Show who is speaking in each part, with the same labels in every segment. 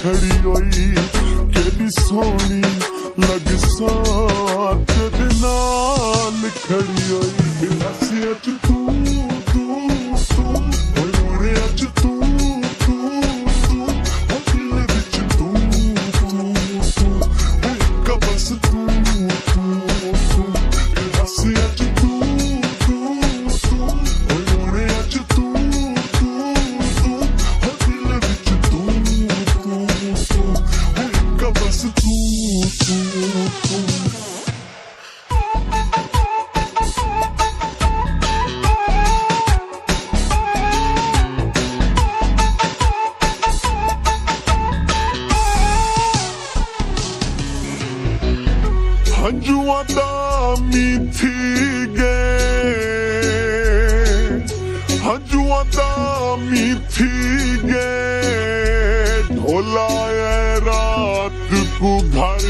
Speaker 1: खड़ी होई केडी सोनी लग सा तेरे नाल खड़ी होई हसिया च तू तू तू होए अच तू तू तू दिल विच तू तू तू कबस तू तू तू हसिया च तू तू तू होए अच तू तू तू दिल विच तू तू तू कबस तू तू तू हंजुआ दा मीठी गए हंजुआ दा मीठी गए ढोला है रात को घर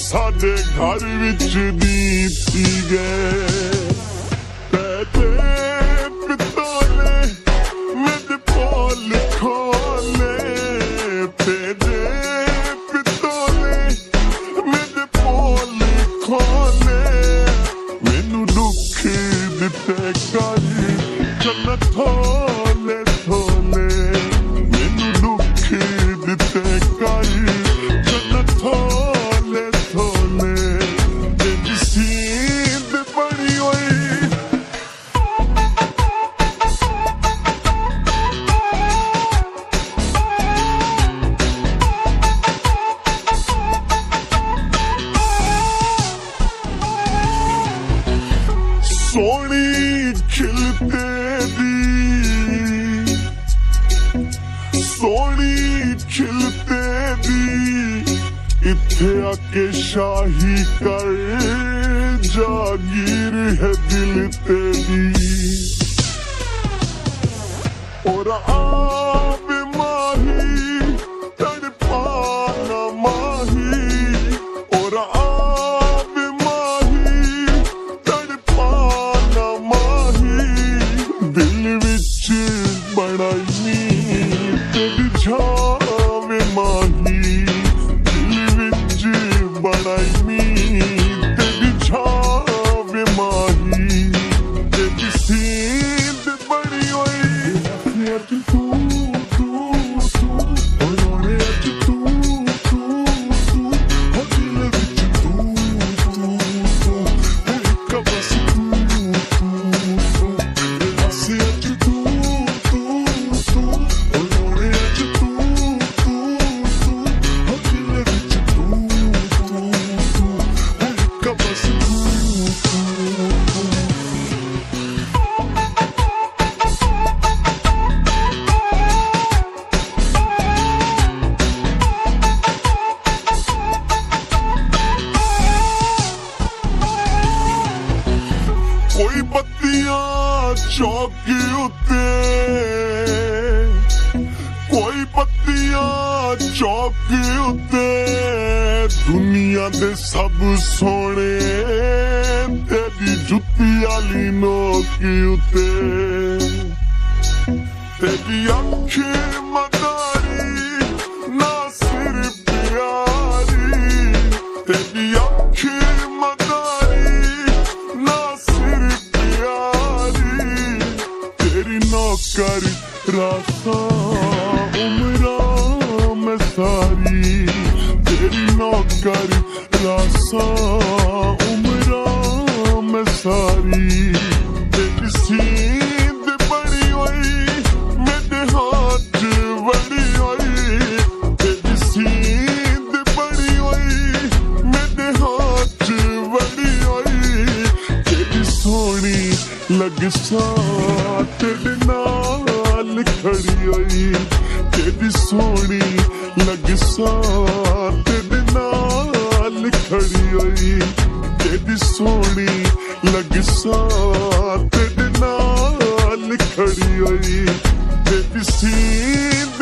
Speaker 1: साडे घर विच दी गए पिताले मेरे पोल खोले पेदे पिताले मेरे पोल खोले मैनू दुख दिते कर चल थोले थोले मैनू दुख दिते कर चल थोले थोले तेरी सींद बड़ी होई सोनी खिलते दी सोनी खिलते दी इत्थे आके शाही कर जागीर है दिल तेरी और आप माही तड़पाना माही और आप माही तड़पाना माही दिल विच बनाई तेरी छावे माही दिल विच बनाई तेरी छावे माही तेरी सींद बड़ी होई अच तू तू तू होए अच तू तू तू दिल विच तू तू तू कबस तू तू तू हसी अच तू तू तू होए अच तू तू तू दिल विच तू तू तू कबस तू तू तू कोई बत्तियां चौक उते कोई बत्तियां चौक उते दुनिया दे सब सोने तेरी जुत्ती आली नोक उते तेरी अख मदारी ना सिर प्यारी तेरी अख मदारी ना सिर प्यारी तेरी नौकर रासा उमरा में सारी तेरी नौकर रासा उमरा में सारी तेरी सींद बड़ी होई मेरे हाथ बड़ी होई तेरी सींद बड़ी होई मेरे हाथ बड़ी होई तेरी सोनी लग सा तेरे नाल खड़ी होई तेरी सोनी लग सा तेरे नाल खड़ी होई तेरी सोनी लग सा तेरे नाल खड़ी होई तेरी सींद